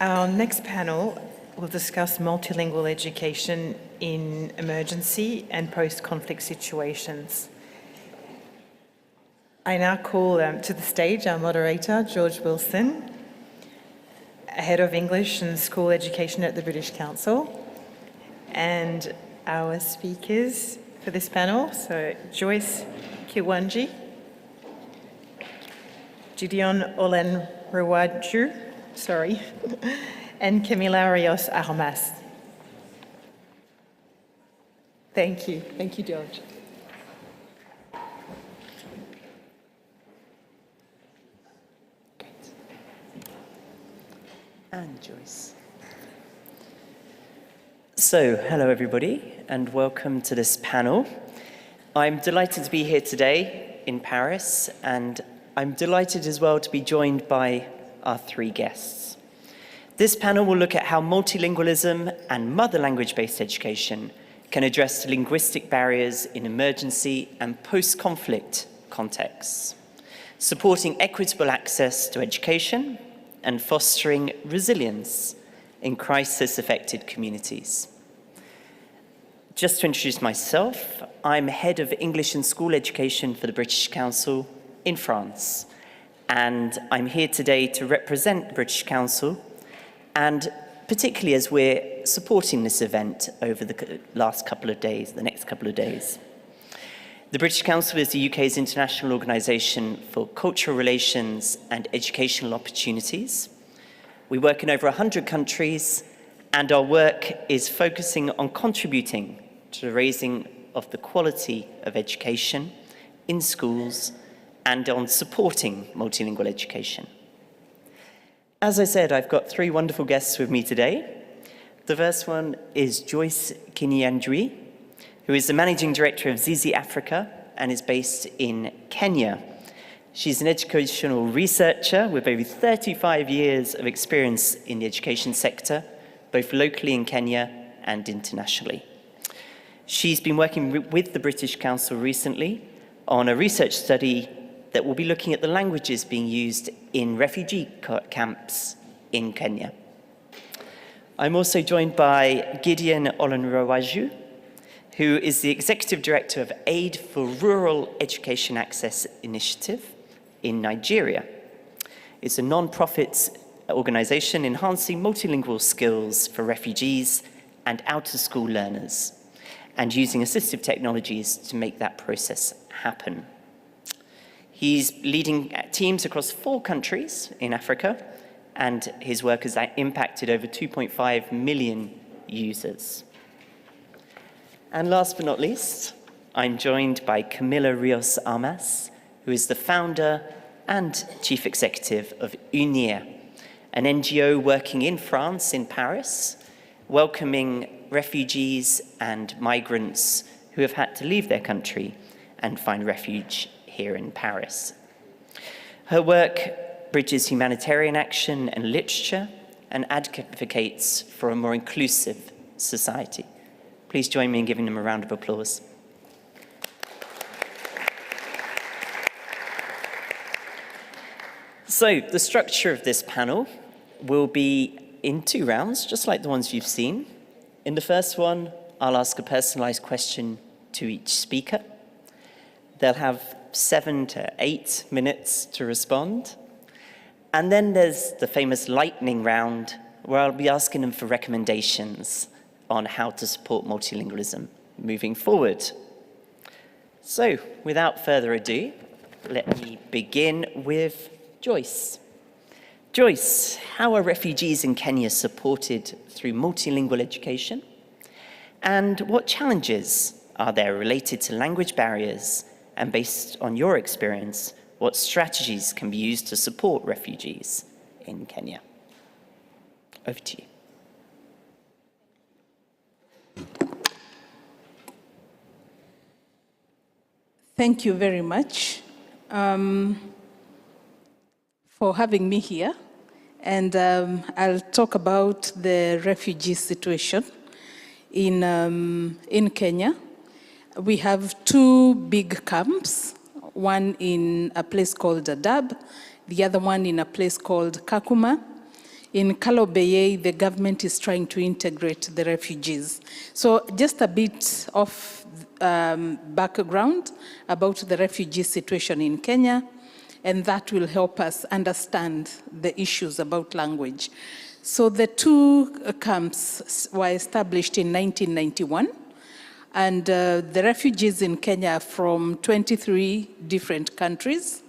Our next panel will discuss multilingual education in emergency and post-conflict situations. I now call to the stage our moderator, George Wilson, Head of English and School Education at the British Council, and our speakers for this panel, so Joyce Kinyanjui, Gideon Olenrewaju, and Camila Rios Armas. Thank you. Thank you, George. Great. And Joyce. So, hello everybody, and welcome to this panel. I'm delighted to be here today in Paris, and I'm delighted as well to be joined by our three guests. This panel will look at how multilingualism and mother language-based education can address linguistic barriers in emergency and post-conflict contexts, supporting equitable access to education and fostering resilience in crisis-affected communities. Just to introduce myself, I'm Head of English and School Education for the British Council in France, and I'm here today to represent the British Council, and particularly as we're supporting this event over the next couple of days. The British Council is the UK's international organisation for cultural relations and educational opportunities. We work in over 100 countries, and our work is focusing on contributing to the raising of the quality of education in schools and on supporting multilingual education. As I said, I've got three wonderful guests with me today. The first one is Joyce Kinyanjui, who is the Managing Director of ziziAfrique and is based in Kenya. She's an educational researcher with over 35 years of experience in the education sector, both locally in Kenya and internationally. She's been working with the British Council recently on a research study that will be looking at the languages being used in refugee camps in Kenya. I'm also joined by Gideon Olenrewaju, who is the Executive Director of Aid for Rural Education Access Initiative in Nigeria. It's a non-profit organisation enhancing multilingual skills for refugees and out-of-school learners, and using assistive technologies to make that process happen. He's leading teams across 4 countries in Africa, and his work has impacted over 2.5 million users. And last but not least, I'm joined by Camila Rios Armas, who is the founder and chief executive of UNIR, an NGO working in France, in Paris, welcoming refugees and migrants who have had to leave their country and find refuge here in Paris. Her work bridges humanitarian action and literature and advocates for a more inclusive society. Please join me in giving them a round of applause. So the structure of this panel will be in 2 rounds, just like the ones you've seen. In the first one, I'll ask a personalized question to each speaker. They'll have 7 to 8 minutes to respond. And then there's the famous lightning round, where I'll be asking them for recommendations on how to support multilingualism moving forward. So, without further ado, let me begin with Joyce. Joyce, how are refugees in Kenya supported through multilingual education? And what challenges are there related to language barriers? And based on your experience, what strategies can be used to support refugees in Kenya? Over to you. Thank you very much for having me here. And I'll talk about the refugee situation in Kenya. We have 2 big camps, one in a place called Dadaab, the other one in a place called Kakuma. in Kalobeye, the government is trying to integrate the refugees. So just a bit of background about the refugee situation in Kenya, and that will help us understand the issues about language. So the two camps were established in 1991, and the refugees in Kenya are from 23 different countries,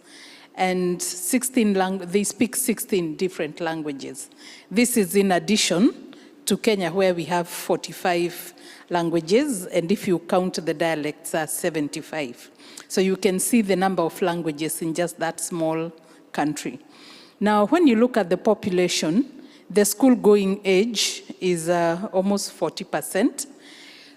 and they speak 16 different languages. This is in addition to Kenya, where we have 45 languages, and if you count the dialects, are 75. So you can see the number of languages in just that small country. Now, when you look at the population, the school-going age is almost 40%,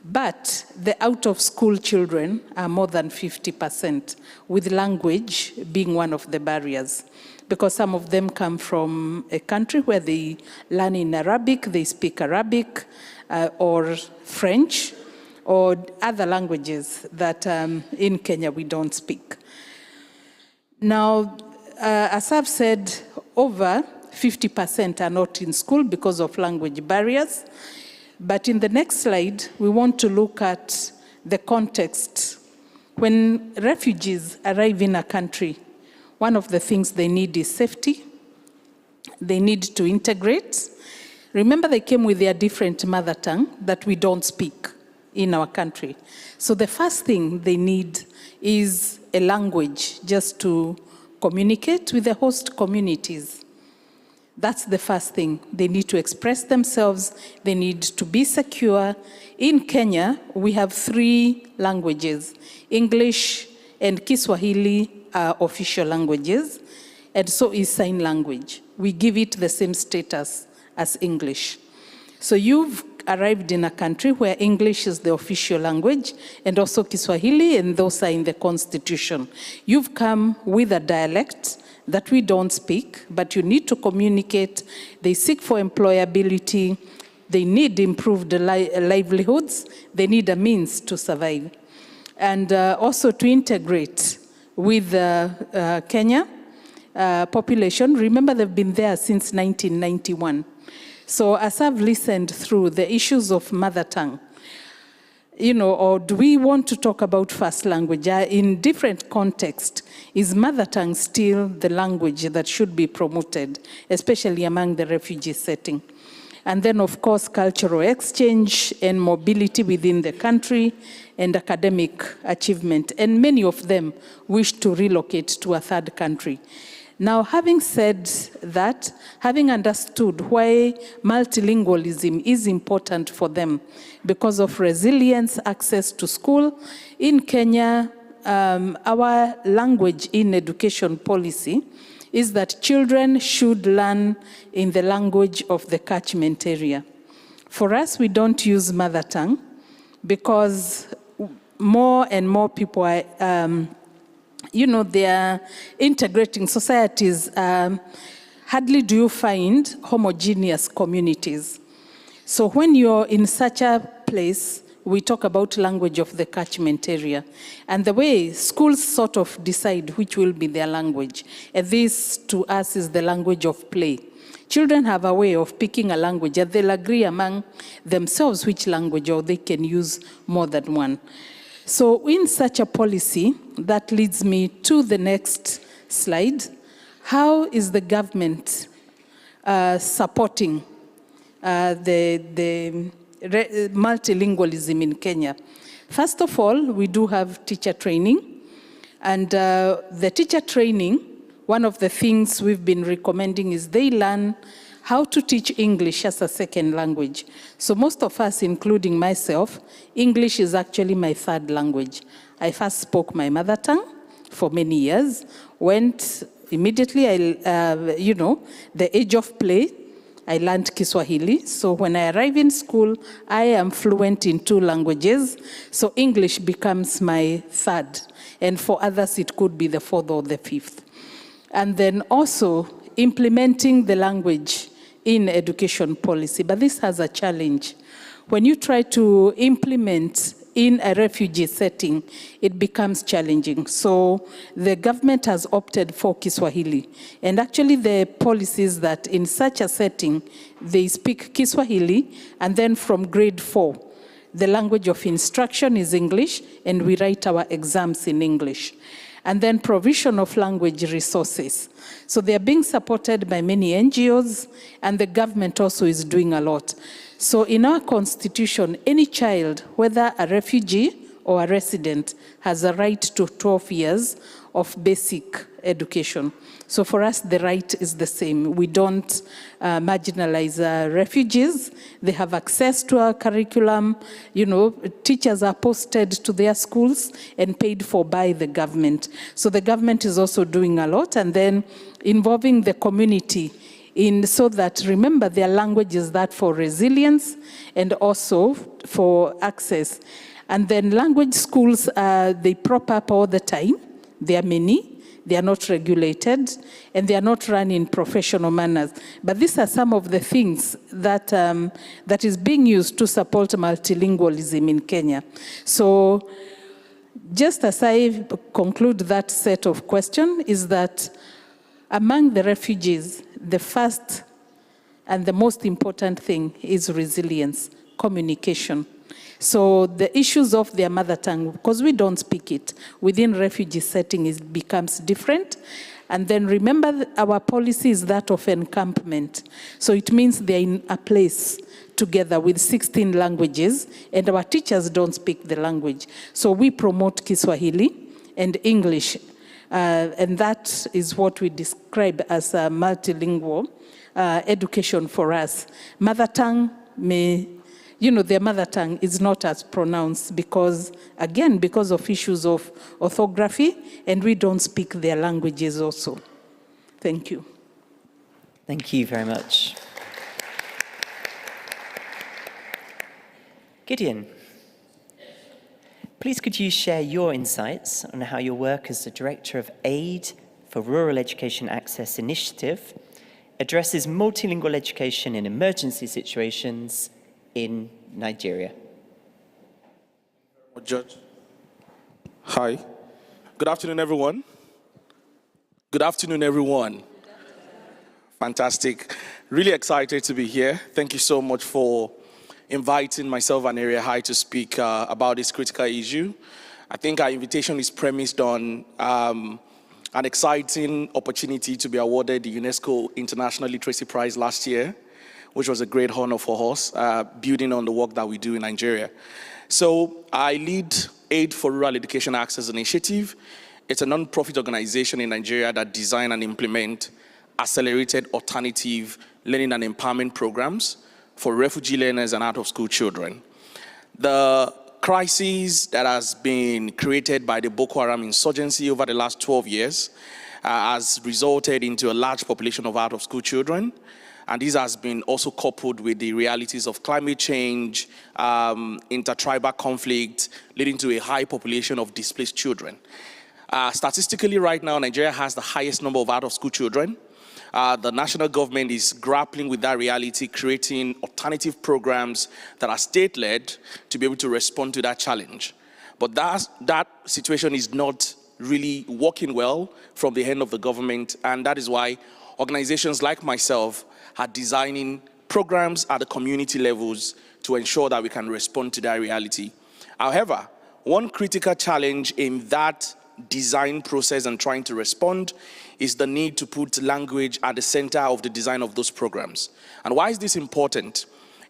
but the out-of-school children are more than 50%, with language being one of the barriers, because some of them come from a country where they learn in Arabic, they speak Arabic, or French, or other languages that in Kenya we don't speak. Now, as I've said, over 50% are not in school because of language barriers. But in the next slide, we want to look at the context. When refugees arrive in a country, one of the things they need is safety. They need to integrate. Remember, they came with their different mother tongue that we don't speak in our country. So the first thing they need is a language just to communicate with the host communities. That's the first thing. They need to express themselves. They need to be secure. In Kenya, we have 3 languages. English and Kiswahili are official languages, and so is sign language. We give it the same status as English. So you've arrived in a country where English is the official language, and also Kiswahili, and those are in the Constitution. You've come with a dialect that we don't speak, but you need to communicate. They seek for employability. They need improved livelihoods. They need a means to survive. And also to integrate with Kenya population. Remember, they've been there since 1991. So as I've listened through the issues of mother tongue, or do we want to talk about first language? In different contexts, is mother tongue still the language that should be promoted, especially among the refugee setting? And then, of course, cultural exchange and mobility within the country and academic achievement. And many of them wish to relocate to a third country. Now, having said that, having understood why multilingualism is important for them because of resilience, access to school, in Kenya, our language in education policy is that children should learn in the language of the catchment area. For us, we don't use mother tongue because more and more people are they are integrating societies. Hardly do you find homogeneous communities. So when you're in such a place, we talk about language of the catchment area. And the way schools sort of decide which will be their language, and this to us is the language of play. Children have a way of picking a language, and they'll agree among themselves which language, or they can use more than one. So in such a policy, that leads me to the next slide. How is the government supporting the multilingualism in Kenya? First of all, we do have teacher training. And the teacher training, one of the things we've been recommending is they learn how to teach English as a second language. So most of us, including myself, English is actually my third language. I first spoke my mother tongue for many years, went immediately, the age of play, I learned Kiswahili. So when I arrive in school, I am fluent in 2 languages. So English becomes my third. And for others, it could be the 4th or the 5th. And then also implementing the language in education policy. But this has a challenge. When you try to implement in a refugee setting, it becomes challenging. So the government has opted for Kiswahili. And actually the policy is that in such a setting, they speak Kiswahili, and then from grade 4, the language of instruction is English, and we write our exams in English. And then provision of language resources. So they are being supported by many NGOs, and the government also is doing a lot. So in our constitution, any child, whether a refugee or a resident, has a right to 12 years of basic education. So for us, the right is the same. We don't marginalize refugees. They have access to our curriculum. You know, teachers are posted to their schools and paid for by the government. So the government is also doing a lot, and then involving the community so that, remember, their language is that for resilience and also for access. And then language schools, they prop up all the time. There are many. They are not regulated, and they are not run in professional manners. But these are some of the things that, that is being used to support multilingualism in Kenya. So just as I conclude that set of questions, is that among the refugees, the first and the most important thing is resilience, communication. So the issues of their mother tongue, because we don't speak it, within refugee setting it becomes different. And then remember, our policy is that of encampment. So it means they're in a place together with 16 languages, and our teachers don't speak the language. So we promote Kiswahili and English, and that is what we describe as a multilingual education for us. Mother tongue their mother tongue is not as pronounced because, again, because of issues of orthography, and we don't speak their languages also. Thank you. Thank you very much. Gideon, please could you share your insights on how your work as the Director of Aid for Rural Education Access Initiative addresses multilingual education in emergency situations in Nigeria? Judge. Hi. Good afternoon, everyone. Good afternoon, everyone. Fantastic. Really excited to be here. Thank you so much for inviting myself and Area High to speak about this critical issue. I think our invitation is premised on an exciting opportunity to be awarded the UNESCO International Literacy Prize last year, which was a great honor for us, building on the work that we do in Nigeria. So I lead Aid for Rural Education Access Initiative. It's a non-profit organization in Nigeria that design and implement accelerated alternative learning and empowerment programs for refugee learners and out-of-school children. The crisis that has been created by the Boko Haram insurgency over the last 12 years has resulted into a large population of out-of-school children. And this has been also coupled with the realities of climate change, intertribal conflict, leading to a high population of displaced children. Statistically, right now, Nigeria has the highest number of out-of-school children. The national government is grappling with that reality, creating alternative programs that are state-led to be able to respond to that challenge. But that situation is not really working well from the end of the government, and that is why organizations like myself are designing programs at the community levels to ensure that we can respond to that reality. However, one critical challenge in that design process and trying to respond is the need to put language at the center of the design of those programs. And why is this important?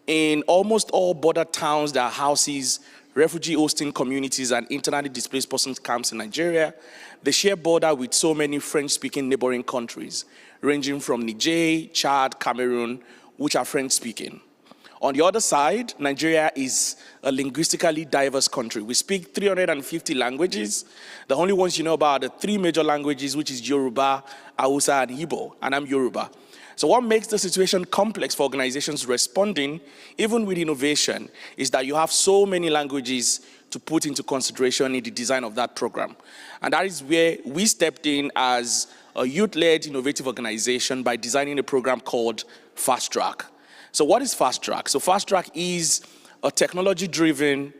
In almost all border towns that houses refugee hosting communities and internally displaced persons camps in Nigeria, they share border with so many French-speaking neighboring countries, ranging from Niger, Chad, Cameroon, which are French-speaking. On the other side, Nigeria is a linguistically diverse country. We speak 350 languages. The only ones you know about are the three major languages, which is Yoruba, Hausa, and Igbo, and I'm Yoruba. So what makes the situation complex for organizations responding, even with innovation, is that you have so many languages to put into consideration in the design of that program. And that is where we stepped in as a youth-led innovative organization by designing a program called Fast Track. So what is Fast Track? So Fast Track is a technology-driven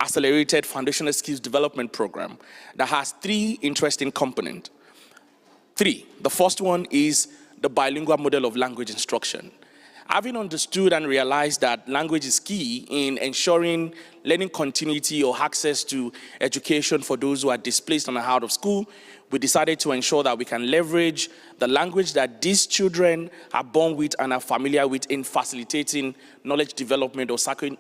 accelerated foundational skills development program that has 3 interesting components. 3. The first one is the bilingual model of language instruction. Having understood and realized that language is key in ensuring learning continuity or access to education for those who are displaced and are out of school, we decided to ensure that we can leverage the language that these children are born with and are familiar with in facilitating knowledge development or second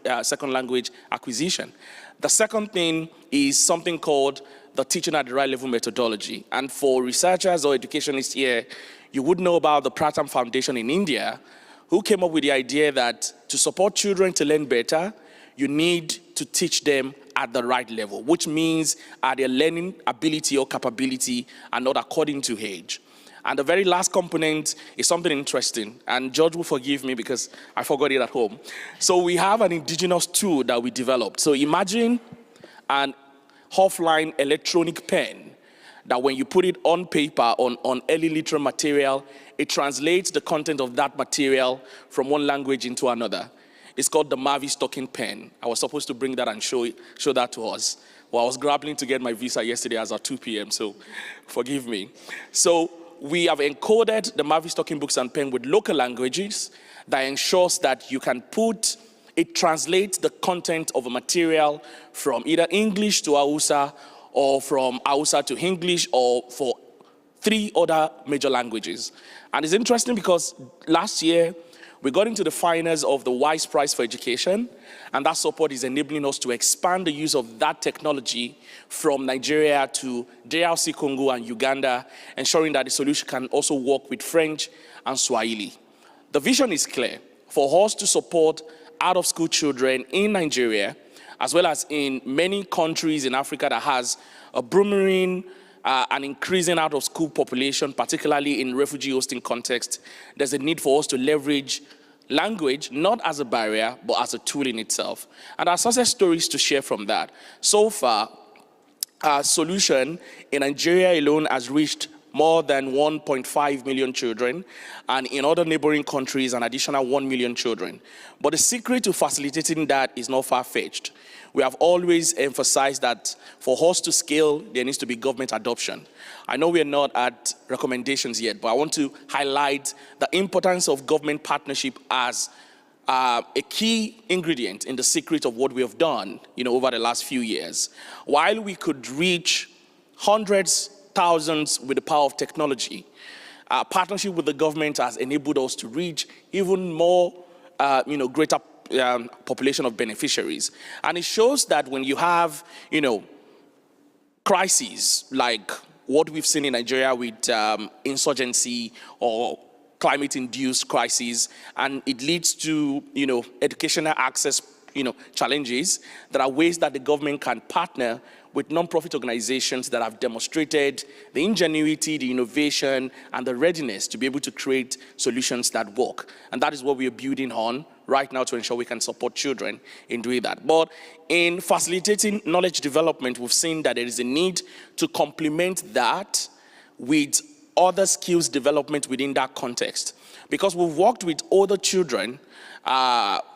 language acquisition. The second thing is something called the teaching at the right level methodology. And for researchers or educationists here, you would know about the Pratham Foundation in India, who came up with the idea that to support children to learn better, you need to teach them at the right level, which means at their learning ability or capability and not according to age. And the very last component is something interesting, and George will forgive me because I forgot it at home. So we have an indigenous tool that we developed. So imagine an offline electronic pen that when you put it on paper, on early literate material, it translates the content of that material from one language into another. It's called the Mavis Talking Pen. I was supposed to bring that and show that to us. Well, I was grappling to get my visa yesterday as at 2 p.m., so forgive me. So we have encoded the Mavis Talking Books and Pen with local languages that ensures that you can it translates the content of a material from either English to Hausa or from Hausa to English or for 3 other major languages. And it's interesting because last year, we got into the finals of the WISE Prize for Education, and that support is enabling us to expand the use of that technology from Nigeria to DRC Congo and Uganda, ensuring that the solution can also work with French and Swahili. The vision is clear for us to support out-of-school children in Nigeria, as well as in many countries in Africa that has a booming an increasing out-of-school population, particularly in refugee hosting context. There's a need for us to leverage language, not as a barrier, but as a tool in itself. And our success stories to share from that. So far, our solution in Nigeria alone has reached more than 1.5 million children, and in other neighboring countries, an additional 1 million children. But the secret to facilitating that is not far-fetched. We have always emphasized that for us to scale, there needs to be government adoption. I know we are not at recommendations yet, but I want to highlight the importance of government partnership as a key ingredient in the secret of what we have done, over the last few years. While we could reach hundreds, thousands with the power of technology, our partnership with the government has enabled us to reach even more, greater population of beneficiaries. And it shows that when you have, crises like what we've seen in Nigeria with insurgency or climate-induced crises, and it leads to, educational access, challenges, there are ways that the government can partner with non-profit organizations that have demonstrated the ingenuity, the innovation, and the readiness to be able to create solutions that work. And that is what we are building on right now to ensure we can support children in doing that. But in facilitating knowledge development, we've seen that there is a need to complement that with other skills development within that context. Because we've worked with older children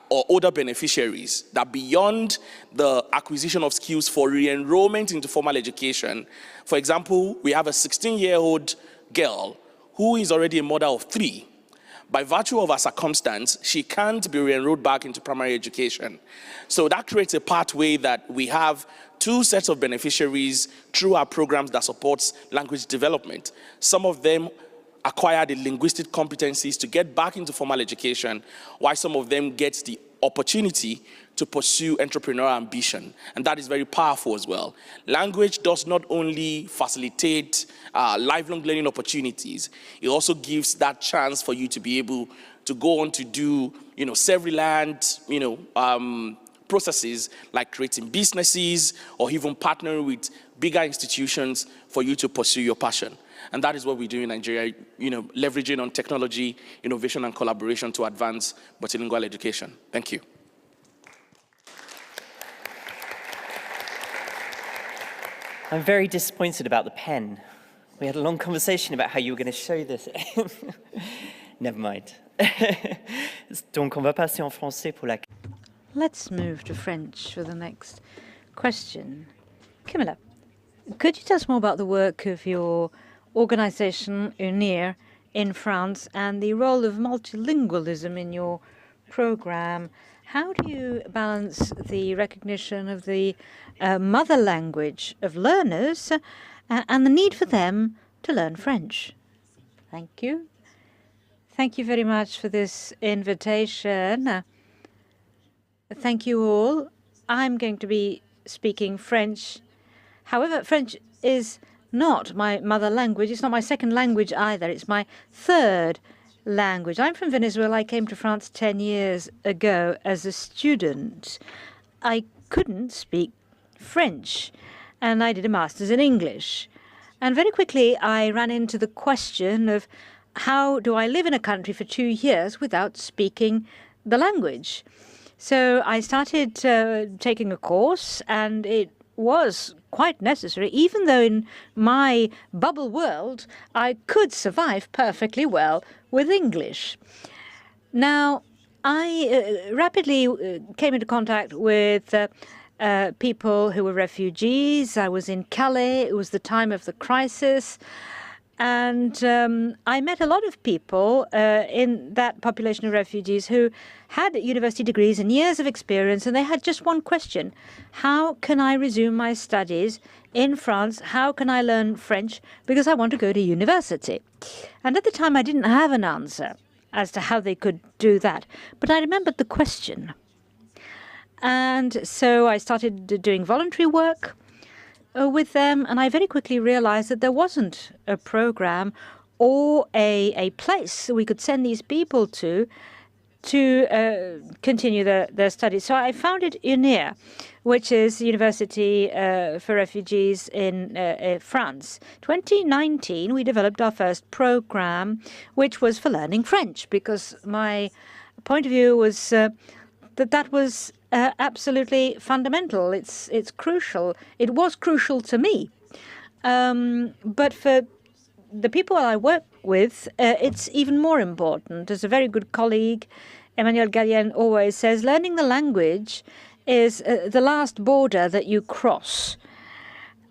or older beneficiaries that beyond the acquisition of skills for re-enrollment into formal education, for example, we have a 16-year-old girl who is already a mother of 3. By virtue of her circumstance, she can't be re-enrolled back into primary education. So that creates a pathway that we have 2 sets of beneficiaries through our programs that supports language development. Some of them acquire the linguistic competencies to get back into formal education, while some of them get the opportunity to pursue entrepreneurial ambition. And that is very powerful as well. Language does not only facilitate lifelong learning opportunities, it also gives that chance for you to be able to go on to do, self-reliant, processes like creating businesses or even partnering with bigger institutions for you to pursue your passion. And that is what we do in Nigeria, leveraging on technology, innovation, and collaboration to advance multilingual education. Thank you. I'm very disappointed about the pen. We had a long conversation about how you were going to show this. Never mind. Donc, on va passer en français pour la... Let's move to French for the next question. Camilla, could you tell us more about the work of your organization, UNIR, in France and the role of multilingualism in your program? How do you balance the recognition of the mother language of learners and the need for them to learn French? Thank you. Thank you very much for this invitation. Thank you all. I'm going to be speaking French. However, French is not my mother language. It's not my second language either. It's my third language. I'm from Venezuela. I came to France 10 years ago as a student. I couldn't speak French, and I did a master's in English. And very quickly, I ran into the question of how do I live in a country for 2 years without speaking the language? So I started taking a course, and it was quite necessary, even though in my bubble world, I could survive perfectly well with English. Now, I rapidly came into contact with people who were refugees. I was in Calais. It was the time of the crisis. And I met a lot of people in that population of refugees who had university degrees and years of experience, and they had just one question. How can I resume my studies in France? How can I learn French? Because I want to go to university. And at the time, I didn't have an answer as to how they could do that. But I remembered the question. And so I started doing voluntary work with them, and I very quickly realized that there wasn't a program or a place we could send these people to continue their studies. So I founded UNIR, which is University for Refugees in France. 2019, we developed our first program, which was for learning French, because my point of view was that was absolutely fundamental. It's crucial. It was crucial to me. But for the people I work with, it's even more important. As a very good colleague, Emmanuel Gallien always says, learning the language is the last border that you cross.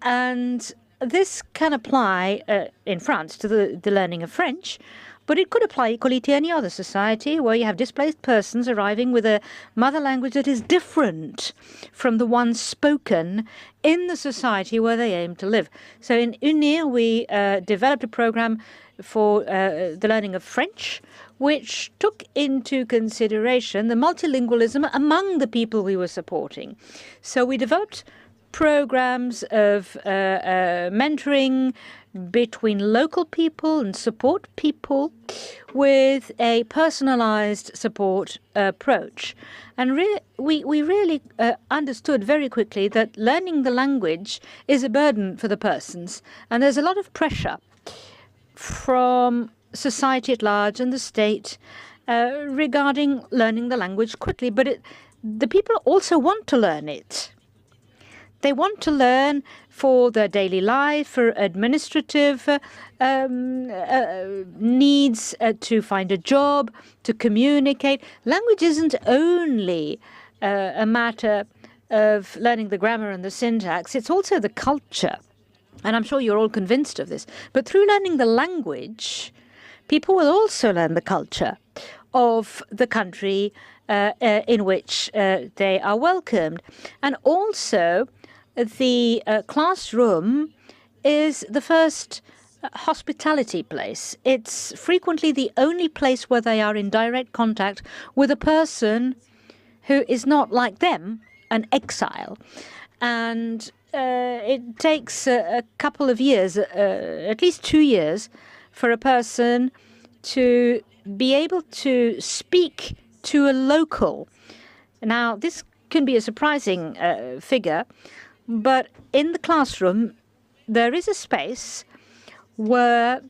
And this can apply in France to the learning of French, but it could apply equally to any other society where you have displaced persons arriving with a mother language that is different from the one spoken in the society where they aim to live. So in UNIR, we developed a program for the learning of French, which took into consideration the multilingualism among the people we were supporting. So we developed programs of mentoring between local people and support people with a personalized support approach. And we really understood very quickly that learning the language is a burden for the persons. And there's a lot of pressure from society at large and the state regarding learning the language quickly. But the people also want to learn it. They want to learn for their daily life, for administrative needs, to find a job, to communicate. Language isn't only a matter of learning the grammar and the syntax. It's also the culture. And I'm sure you're all convinced of this. But through learning the language, people will also learn the culture of the country in which they are welcomed. And also, the classroom is the first hospitality place. It's frequently the only place where they are in direct contact with a person who is not like them, an exile. And it takes a couple of years, at least 2 years, for a person to be able to speak to a local. Now, this can be a surprising figure, but in the classroom, there is a space where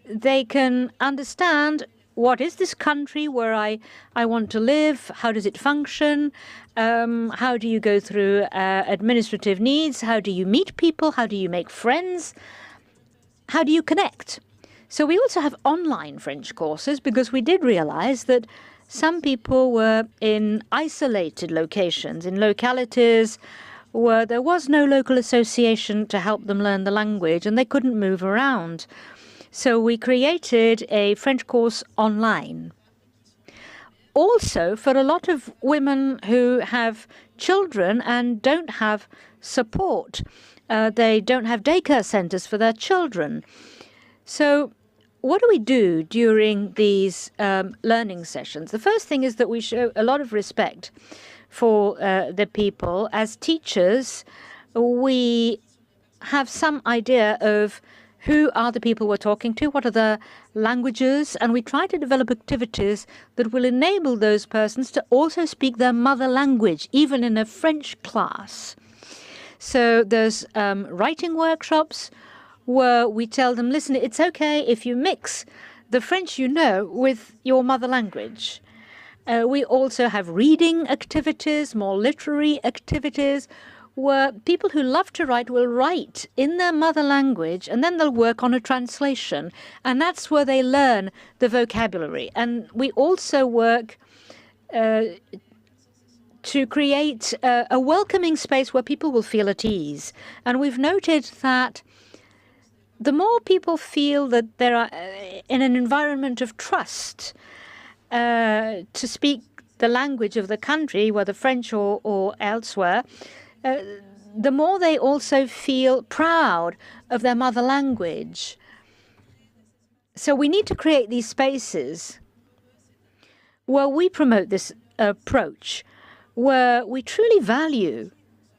they can understand what is this country where I want to live, how does it function, how do you go through administrative needs, how do you meet people, how do you make friends, how do you connect. So we also have online French courses because we did realize that some people were in isolated locations, in localities where there was no local association to help them learn the language and they couldn't move around. So we created a French course online. Also, for a lot of women who have children and don't have support, they don't have daycare centers for their children. So what do we do during these learning sessions? The first thing is that we show a lot of respect for the people. As teachers, we have some idea of who are the people we're talking to, what are the languages, and we try to develop activities that will enable those persons to also speak their mother language, even in a French class. So there's writing workshops where we tell them, listen, it's okay if you mix the French you know with your mother language. We also have reading activities, more literary activities, where people who love to write will write in their mother language and then they'll work on a translation. And that's where they learn the vocabulary. And we also work to create a welcoming space where people will feel at ease. And we've noted that the more people feel that they are in an environment of trust to speak the language of the country, whether French or elsewhere, the more they also feel proud of their mother language. So we need to create these spaces where we promote this approach, where we truly value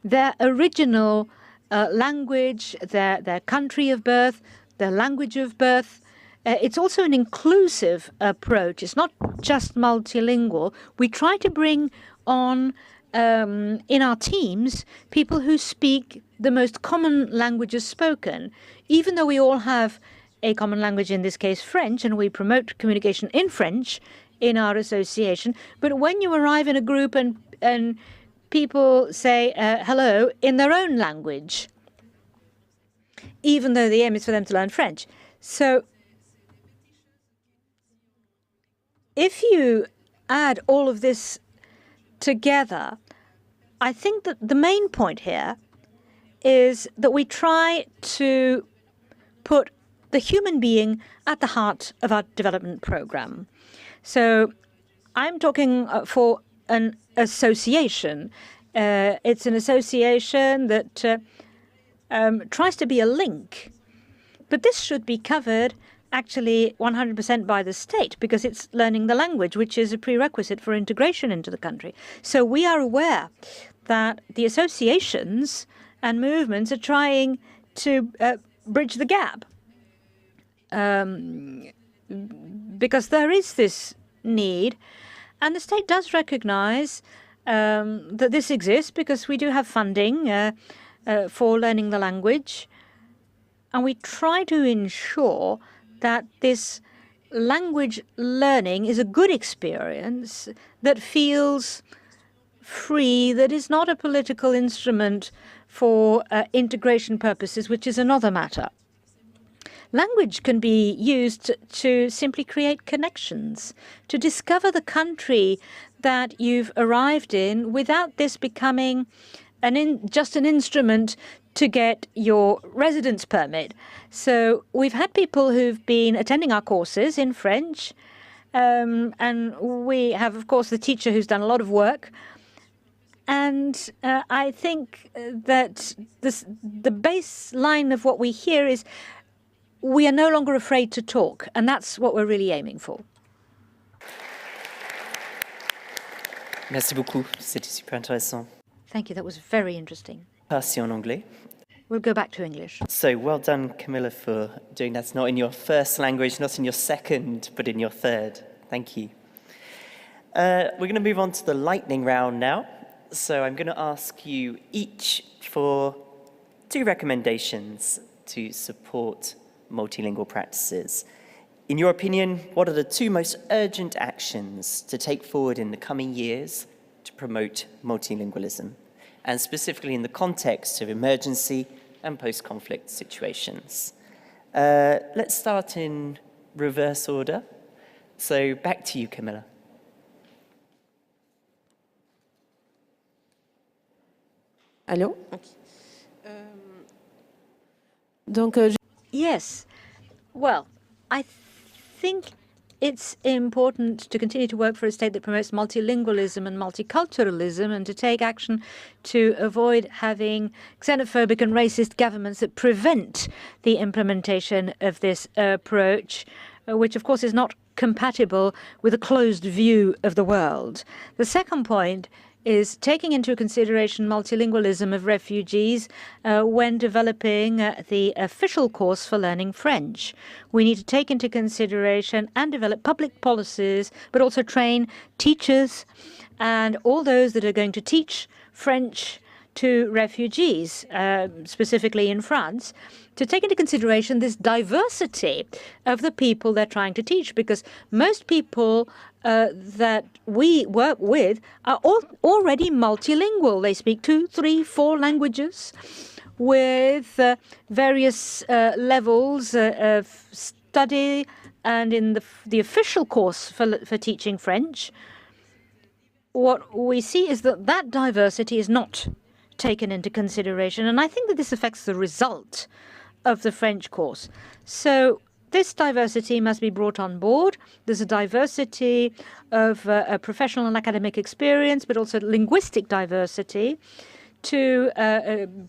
their original language, their country of birth, their language of birth. It's also an inclusive approach. It's not just multilingual. We try to bring on in our teams people who speak the most common languages spoken, even though we all have a common language, in this case French, and we promote communication in French in our association. But when you arrive in a group and people say hello in their own language, even though the aim is for them to learn French. So if you add all of this together, I think that the main point here is that we try to put the human being at the heart of our development program. So I'm talking for an association. It's an association that tries to be a link. But this should be covered actually 100% by the state, because it's learning the language, which is a prerequisite for integration into the country. So we are aware that the associations and movements are trying to bridge the gap, because there is this need, and the state does recognize that this exists, because we do have funding for learning the language, and we try to ensure that this language learning is a good experience that feels free, that is not a political instrument for integration purposes, which is another matter. Language can be used to simply create connections, to discover the country that you've arrived in without this becoming just an instrument to get your residence permit. So we've had people who've been attending our courses in French, and we have, of course, the teacher who's done a lot of work. And I think that the baseline of what we hear is we are no longer afraid to talk, and that's what we're really aiming for. Merci beaucoup, c'était super intéressant. Thank you, that was very interesting. Passer en anglais. We'll go back to English. So well done, Camilla, for doing that. Not in your first language, not in your second, but in your third. Thank you. We're going to move on to the lightning round now. So I'm going to ask you each for 2 recommendations to support multilingual practices. In your opinion, what are the 2 most urgent actions to take forward in the coming years to promote multilingualism, and specifically in the context of emergency and post-conflict situations? Let's start in reverse order. So back to you, Camilla. Allô? Yes. Well, I think it's important to continue to work for a state that promotes multilingualism and multiculturalism and to take action to avoid having xenophobic and racist governments that prevent the implementation of this approach, which of course is not compatible with a closed view of the world. The second point is taking into consideration multilingualism of refugees when developing the official course for learning French. We need to take into consideration and develop public policies, but also train teachers and all those that are going to teach French to refugees, specifically in France, to take into consideration this diversity of the people they're trying to teach, because most people that we work with are already multilingual. They speak 2, 3, 4 languages with various levels of study, and in the official course for teaching French, what we see is that that diversity is not taken into consideration, and I think that this affects the result of the French course. So this diversity must be brought on board. There's a diversity of professional and academic experience, but also linguistic diversity to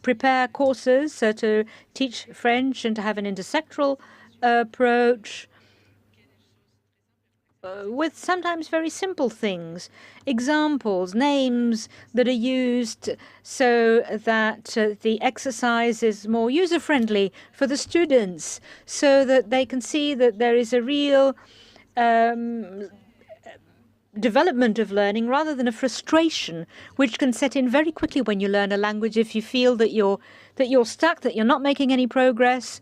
prepare courses to teach French and to have an intersectoral approach with sometimes very simple things, examples, names that are used so that the exercise is more user-friendly for the students, so that they can see that there is a real development of learning rather than a frustration, which can set in very quickly when you learn a language if you feel that you're stuck, that you're not making any progress.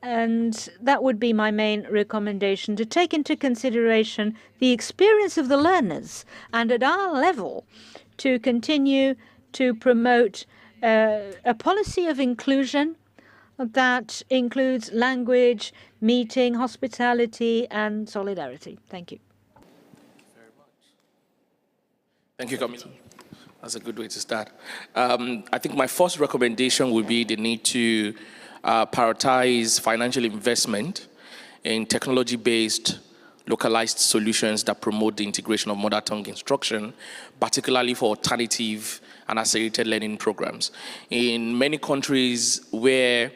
And that would be my main recommendation, to take into consideration the experience of the learners and at our level to continue to promote a policy of inclusion that includes language, meeting, hospitality, and solidarity. Thank you. Thank you, Camila. That's a good way to start. I think my first recommendation would be the need to prioritize financial investment in technology-based localized solutions that promote the integration of mother tongue instruction, particularly for alternative and accelerated learning programs. In many countries where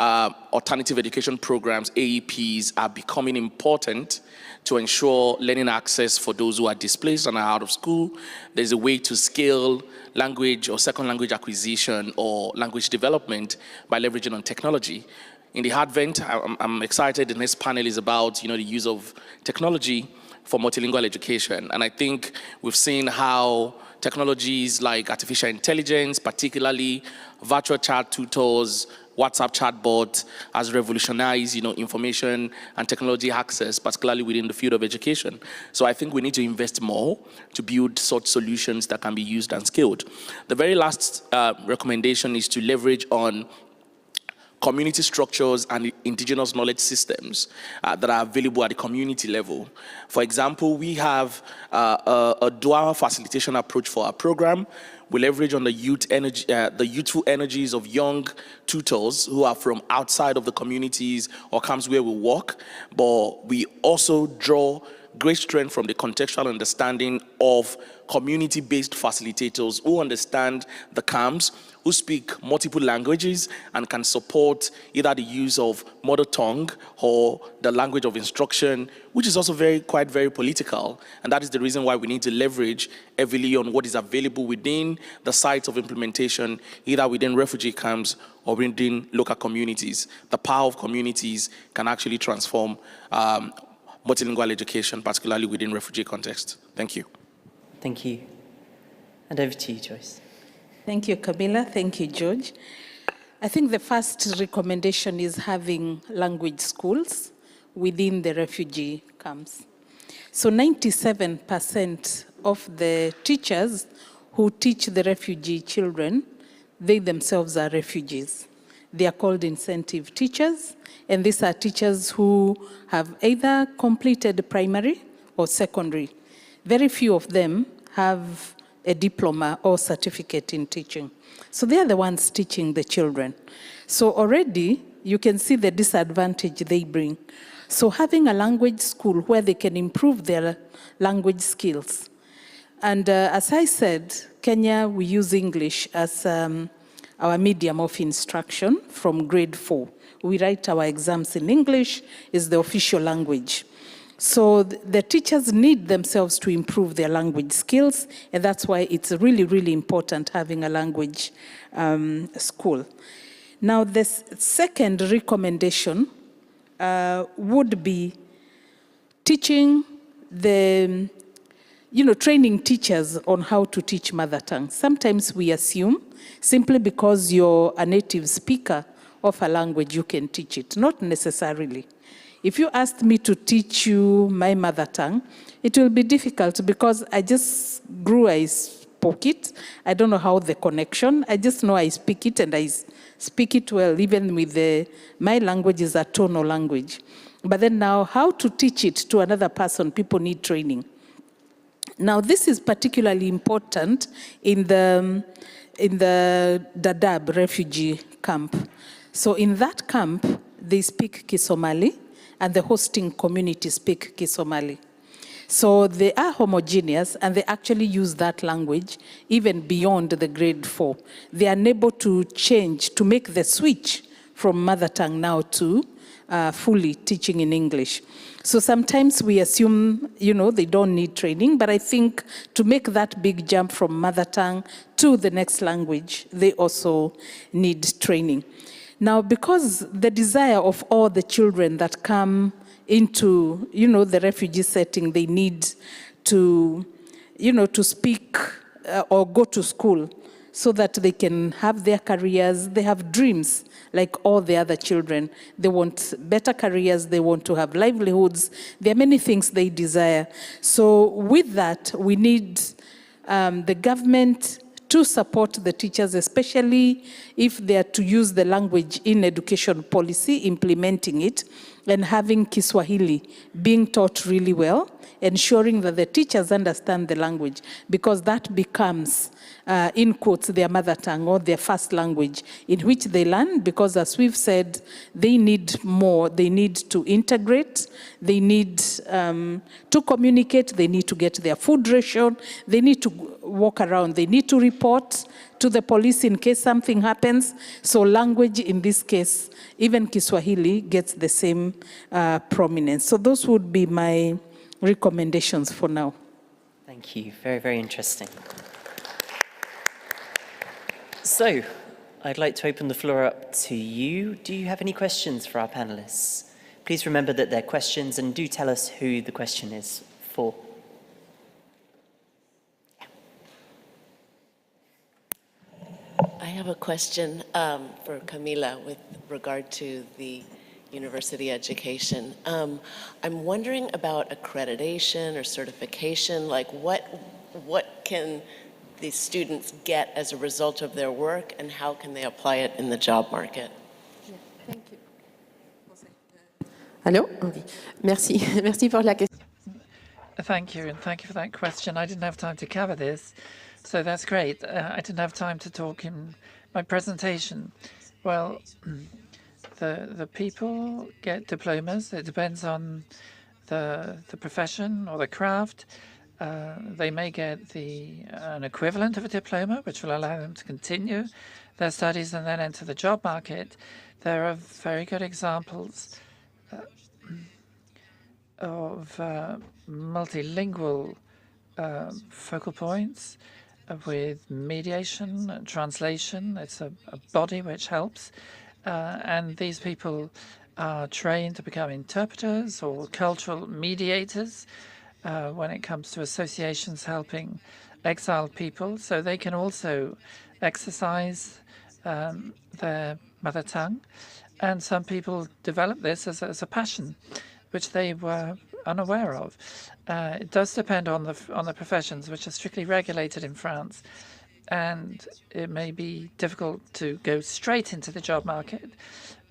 alternative education programs, AEPs, are becoming important to ensure learning access for those who are displaced and are out of school, there's a way to scale language or second language acquisition or language development by leveraging on technology. In the advent, I'm excited, the next panel is about the use of technology for multilingual education. And I think we've seen how technologies like artificial intelligence, particularly virtual chat tutors, WhatsApp chatbot, has revolutionized information and technology access, particularly within the field of education. So I think we need to invest more to build such solutions that can be used and scaled. The very last recommendation is to leverage on community structures and indigenous knowledge systems that are available at the community level. For example, we have a dual facilitation approach for our program. We leverage on the youthful energies of young tutors who are from outside of the communities or camps where we work, but we also draw great strength from the contextual understanding of community-based facilitators who understand the camps, who speak multiple languages and can support either the use of mother tongue or the language of instruction, which is also quite very political. And that is the reason why we need to leverage heavily on what is available within the sites of implementation, either within refugee camps or within local communities. The power of communities can actually transform multilingual education, particularly within refugee context. Thank you. Thank you. And over to you, Joyce. Thank you, Camila. Thank you, George. I think the first recommendation is having language schools within the refugee camps. So 97% of the teachers who teach the refugee children, they themselves are refugees. They are called incentive teachers, and these are teachers who have either completed primary or secondary. Very few of them have a diploma or certificate in teaching. So they are the ones teaching the children. So already you can see the disadvantage they bring. So having a language school where they can improve their language skills. And as I said, Kenya, we use English as our medium of instruction from grade 4. We write our exams in English, is the official language. So the teachers need themselves to improve their language skills, and that's why it's really, really important having a language school. Now, the second recommendation would be teaching training teachers on how to teach mother tongue. Sometimes we assume simply because you're a native speaker of a language, you can teach it. Not necessarily. If you asked me to teach you my mother tongue, it will be difficult because I just grew, I spoke it. I don't know how the connection. I just know I speak it and I speak it well, even with my language is a tonal language. But then now, how to teach it to another person, people need training. Now, this is particularly important in the Dadaab refugee camp. So in that camp, they speak Kisomali, and the hosting community speak Kisomali. So they are homogeneous, and they actually use that language even beyond the grade 4. They are unable to change, to make the switch from mother tongue now to fully teaching in English. So sometimes we assume, they don't need training, but I think to make that big jump from mother tongue to the next language, they also need training. Now, because the desire of all the children that come into, the refugee setting, they need to, to speak or go to school so that they can have their careers. They have dreams like all the other children. They want better careers. They want to have livelihoods. There are many things they desire. So with that, we need the government to support the teachers, especially if they are to use the language in education policy, implementing it, and having Kiswahili being taught really well, ensuring that the teachers understand the language, because that becomes, in quotes, their mother tongue or their first language in which they learn, because as we've said, they need more. They need to integrate, they need to communicate, they need to get their food ration, they need to walk around, they need to report to the police in case something happens. So language in this case, even Kiswahili, gets the same prominence. So those would be my recommendations for now. Thank you. Very, very interesting. So, I'd like to open the floor up to you. Do you have any questions for our panelists? Please remember that they're questions, and do tell us who the question is for. I have a question for Camila with regard to the university education. I'm wondering about accreditation or certification, like what can the students get as a result of their work, and how can they apply it in the job market? Yeah, thank you. Hello? Okay. Merci. Merci pour la question. Thank you, and thank you for that question. I didn't have time to cover this, so that's great. I didn't have time to talk in my presentation. Well, the people get diplomas. It depends on the profession or the craft. They may get an equivalent of a diploma, which will allow them to continue their studies and then enter the job market. There are very good examples of multilingual focal points with mediation and translation. It's a body which helps. And these people are trained to become interpreters or cultural mediators when it comes to associations helping exiled people. So they can also exercise their mother tongue. And some people develop this as a passion, which they were unaware of. It does depend on the professions, which are strictly regulated in France. And it may be difficult to go straight into the job market.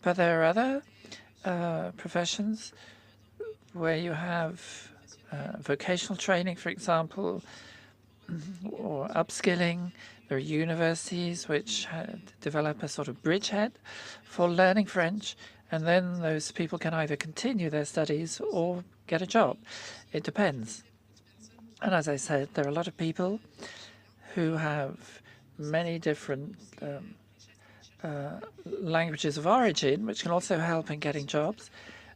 But there are other professions where you have vocational training, for example, or upskilling. There are universities which develop a sort of bridgehead for learning French, and then those people can either continue their studies or get a job. It depends. And as I said, there are a lot of people who have many different languages of origin, which can also help in getting jobs.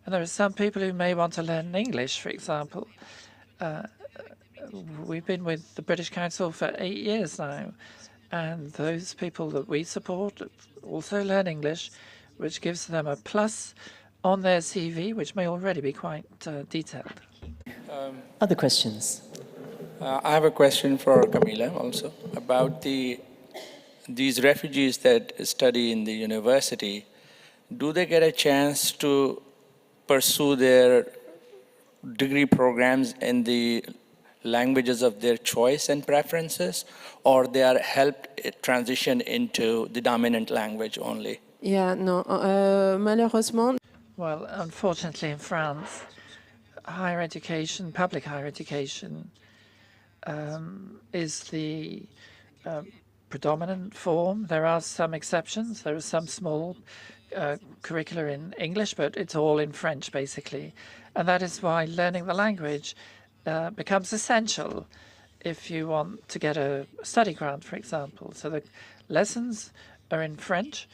And there are some people who may want to learn English, for example. We've been with the British Council for 8 years now, and those people that we support also learn English, which gives them a plus on their CV, which may already be quite detailed. Other questions? I have a question for Camila also about these refugees that study in the university. Do they get a chance to pursue their degree programs in the languages of their choice and preferences, or they are helped transition into the dominant language only? Yeah, no, malheureusement. Well, unfortunately in France, higher education, public higher education, is the predominant form. There are some exceptions. There are some small curricula in English, but it's all in French, basically. And that is why learning the language becomes essential if you want to get a study grant, for example. So the lessons are in French.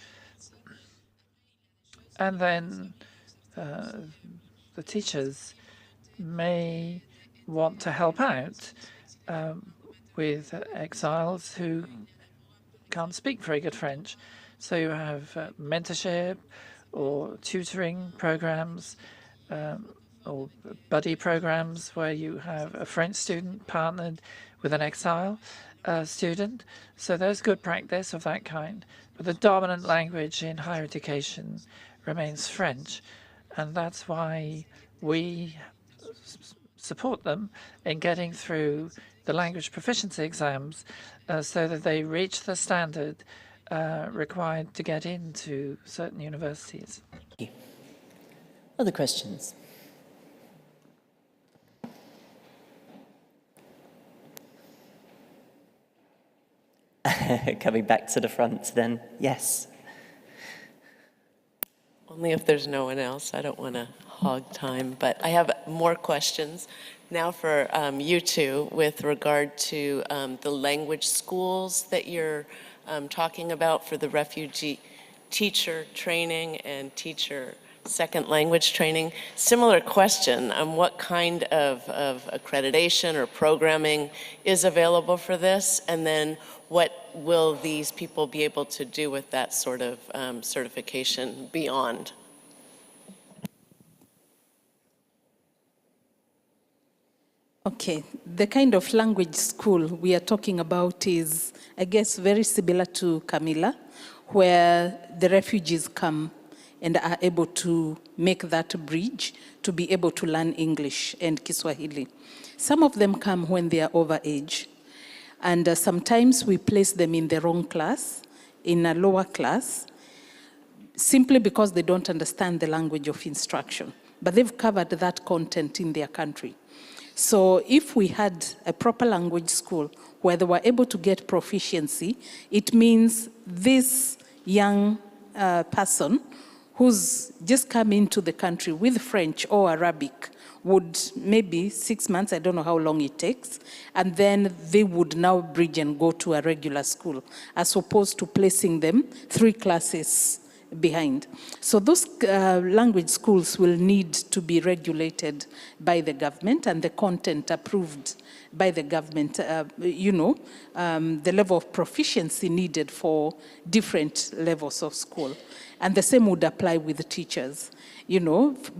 And then the teachers may want to help out with exiles who can't speak very good French. So you have mentorship or tutoring programs or buddy programs where you have a French student partnered with an exile student. So there's good practice of that kind. But the dominant language in higher education remains French. And that's why we support them in getting through the language proficiency exams so that they reach the standard required to get into certain universities. Thank you. Other questions? Coming back to the front then, yes. Only if there's no one else. I don't want to hog time, but I have more questions now for you two with regard to the language schools that you're talking about for the refugee teacher training and teacher second language training. Similar question, what kind of accreditation or programming is available for this? And then what will these people be able to do with that sort of certification beyond? Okay, the kind of language school we are talking about is, I guess, very similar to Camila, where the refugees come and are able to make that bridge to be able to learn English and Kiswahili. Some of them come when they are over age, and sometimes we place them in the wrong class, in a lower class, simply because they don't understand the language of instruction. But they've covered that content in their country. So if we had a proper language school where they were able to get proficiency, it means this young person who's just come into the country with French or Arabic would maybe 6 months, I don't know how long it takes, and then they would now bridge and go to a regular school, as opposed to placing them 3 classes behind. So those language schools will need to be regulated by the government and the content approved by the government, the level of proficiency needed for different levels of school. And the same would apply with the teachers,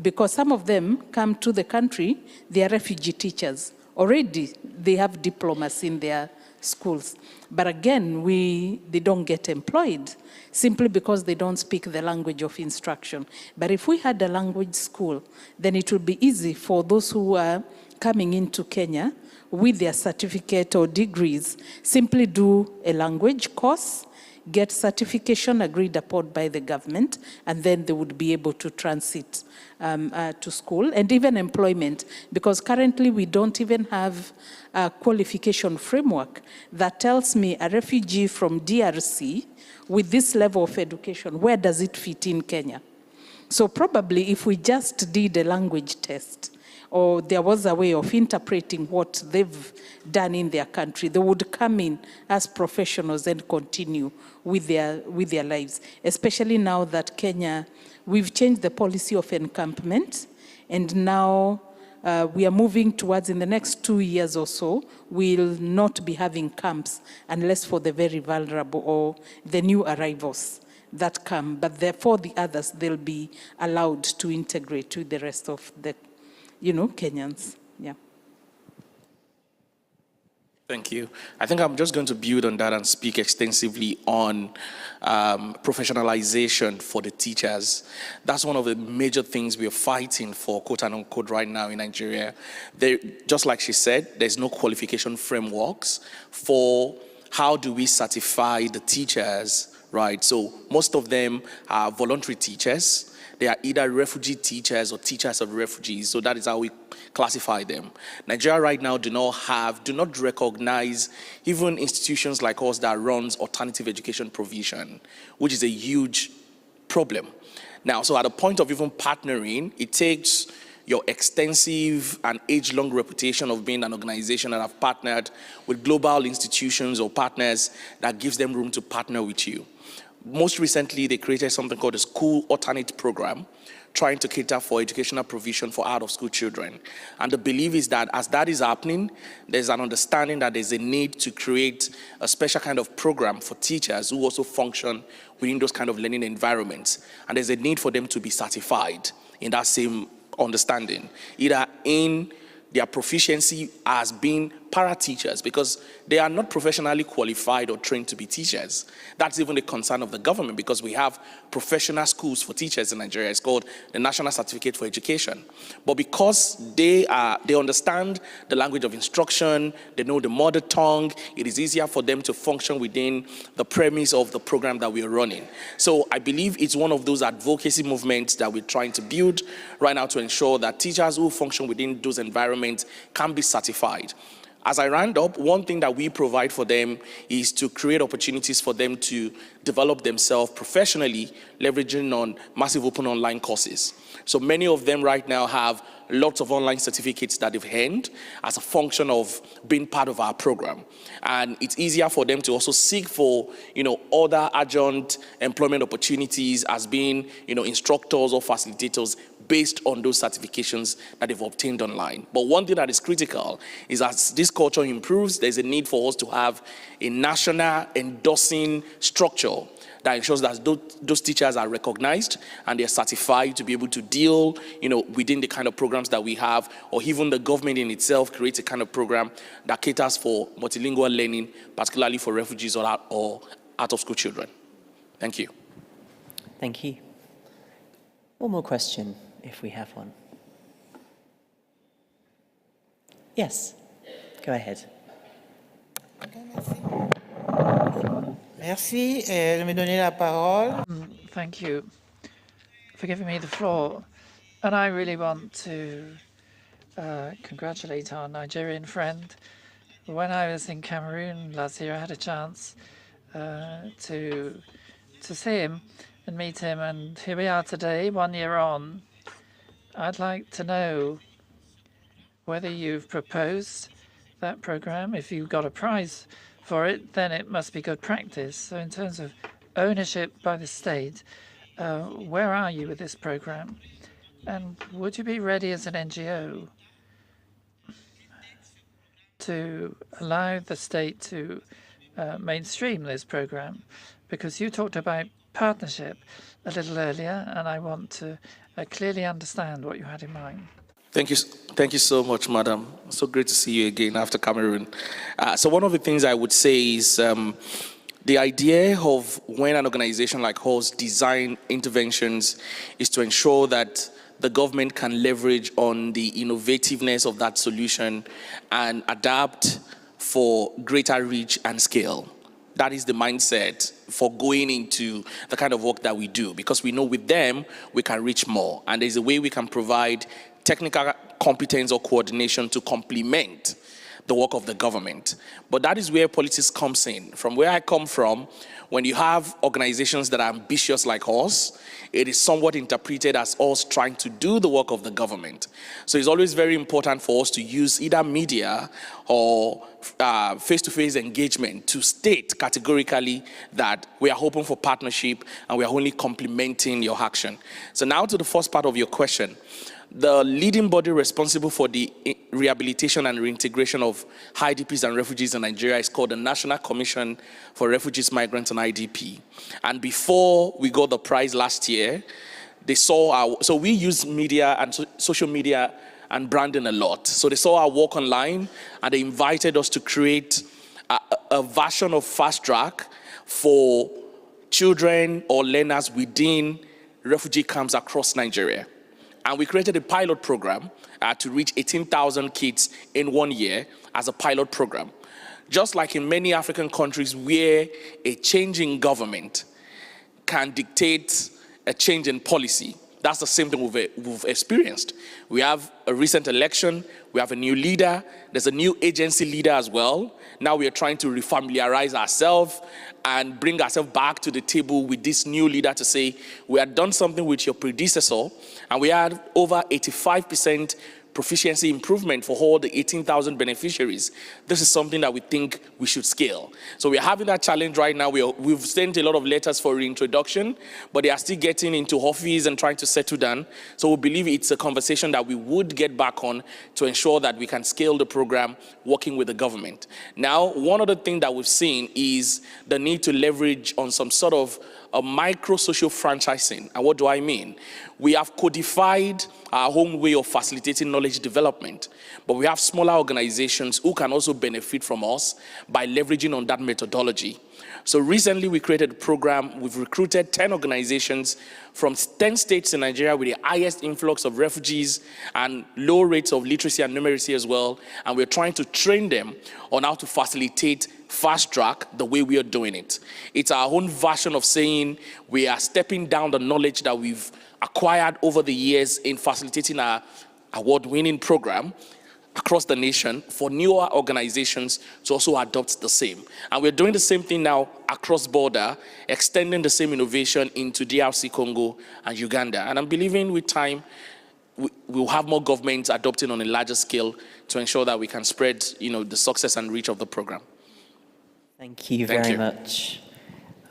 because some of them come to the country, they are refugee teachers. Already they have diplomas in their schools. But again, they don't get employed simply because they don't speak the language of instruction. But if we had a language school, then it would be easy for those who are coming into Kenya with their certificate or degrees, simply do a language course, get certification agreed upon by the government, and then they would be able to transit to school and even employment, because currently we don't even have a qualification framework that tells me a refugee from DRC with this level of education, where does it fit in Kenya? So probably if we just did a language test, or there was a way of interpreting what they've done in their country, they would come in as professionals and continue with their lives, especially now that Kenya, we've changed the policy of encampment, and now we are moving towards, in the next 2 years or so, we'll not be having camps unless for the very vulnerable or the new arrivals that come, but for the others, they'll be allowed to integrate with the rest of the, Kenyans. Yeah. Thank you. I think I'm just going to build on that and speak extensively on professionalization for the teachers. That's one of the major things we are fighting for, quote and unquote, right now in Nigeria. Just like she said, there's no qualification frameworks for how do we certify the teachers, right? So most of them are voluntary teachers. They are either refugee teachers or teachers of refugees. So that is how we classify them. Nigeria right now do not recognize even institutions like us that runs alternative education provision, which is a huge problem. Now, so at the point of even partnering, it takes your extensive and age-long reputation of being an organization that have partnered with global institutions or partners that gives them room to partner with you. Most recently, they created something called the School Alternate Program, trying to cater for educational provision for out-of-school children. And the belief is that as that is happening, there's an understanding that there's a need to create a special kind of program for teachers who also function within those kind of learning environments. And there's a need for them to be certified in that same understanding, either in their proficiency as being para-teachers, because they are not professionally qualified or trained to be teachers. That's even the concern of the government, because we have professional schools for teachers in Nigeria. It's called the National Certificate for Education. But because they understand the language of instruction, they know the mother tongue, it is easier for them to function within the premise of the program that we are running. So I believe it's one of those advocacy movements that we're trying to build right now to ensure that teachers who function within those environments can be certified. As I round up, one thing that we provide for them is to create opportunities for them to develop themselves professionally, leveraging on massive open online courses. So many of them right now have lots of online certificates that they've earned as a function of being part of our program. And it's easier for them to also seek for, other adjunct employment opportunities as being, instructors or facilitators based on those certifications that they've obtained online. But one thing that is critical is as this culture improves, there's a need for us to have a national endorsing structure that ensures that those teachers are recognized and they're certified to be able to deal, within the kind of programs that we have, or even the government in itself creates a kind of program that caters for multilingual learning, particularly for refugees or out-of-school children. Thank you. Thank you. One more question, if we have one. Yes, go ahead. Merci de me donner la parole. Thank you for giving me the floor. And I really want to congratulate our Nigerian friend. When I was in Cameroon last year, I had a chance to see him and meet him, and here we are today, 1 year on. I'd like to know whether you've proposed that program. If you got a prize for it, then it must be good practice. So in terms of ownership by the state, where are you with this program? And would you be ready as an NGO to allow the state to mainstream this program? Because you talked about partnership a little earlier, and I want to clearly understand what you had in mind. Thank you so much, madam. So great to see you again after Cameroon. So one of the things I would say is the idea of when an organization like us design interventions is to ensure that the government can leverage on the innovativeness of that solution and adapt for greater reach and scale. that is the mindset for going into the kind of work that we do, because we know with them we can reach more, and there's a way we can provide technical competence or coordination to complement the work of the government. But that is where politics comes in. From where I come from, when you have organizations that are ambitious like us, it is somewhat interpreted as us trying to do the work of the government. So it's always very important for us to use either media or face-to-face engagement to state categorically that we are hoping for partnership and we are only complementing your action. So now to the first part of your question. The leading body responsible for the rehabilitation and reintegration of IDPs and refugees in Nigeria is called the National Commission for Refugees, Migrants, and IDP. And before we got the prize last year, they saw so we use media and social media and branding a lot. So they saw our work online and they invited us to create a version of Fast Track for children or learners within refugee camps across Nigeria. And we created a pilot program to reach 18,000 kids in 1 year as a pilot program. Just like in many African countries where a change in government can dictate a change in policy, that's the same thing we've experienced. We have a recent election, we have a new leader, there's a new agency leader as well. Now we are trying to refamiliarize ourselves and bring ourselves back to the table with this new leader to say, we had done something with your predecessor, and we had over 85% proficiency improvement for all the 18,000 beneficiaries. This is something that we think we should scale. So we're having that challenge right now. We've sent a lot of letters for reintroduction, but they are still getting into office and trying to settle down. So we believe it's a conversation that we would get back on to ensure that we can scale the program working with the government. Now, one other thing that we've seen is the need to leverage on some sort of a micro-social franchising. And what do I mean? We have codified our own way of facilitating knowledge development, but we have smaller organizations who can also benefit from us by leveraging on that methodology. So recently we created a program. We've recruited 10 organizations from 10 states in Nigeria with the highest influx of refugees and low rates of literacy and numeracy as well. And we're trying to train them on how to facilitate Fast Track the way we are doing it. It's our own version of saying we are stepping down the knowledge that we've acquired over the years in facilitating our award-winning program across the nation for newer organizations to also adopt the same. And we're doing the same thing now across border, extending the same innovation into DRC Congo and Uganda. And I'm believing with time, we'll have more governments adopting on a larger scale to ensure that we can spread, the success and reach of the program. Thank you very much.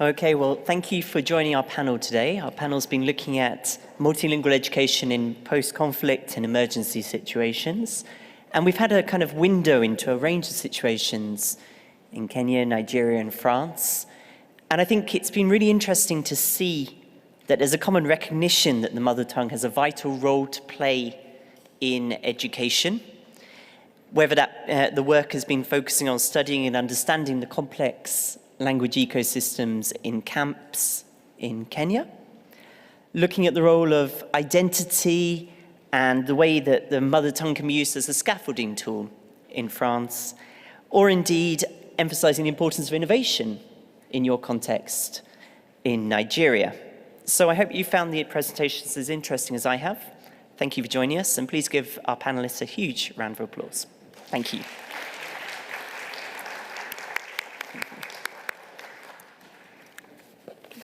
Okay, well, thank you for joining our panel today. Our panel's been looking at multilingual education in post-conflict and emergency situations. And we've had a kind of window into a range of situations in Kenya, Nigeria, and France. And I think it's been really interesting to see that there's a common recognition that the mother tongue has a vital role to play in education, whether that the work has been focusing on studying and understanding the complex language ecosystems in camps in Kenya, looking at the role of identity and the way that the mother tongue can be used as a scaffolding tool in France, or indeed emphasizing the importance of innovation in your context in Nigeria. So I hope you found the presentations as interesting as I have. Thank you for joining us, and please give our panelists a huge round of applause. Thank you.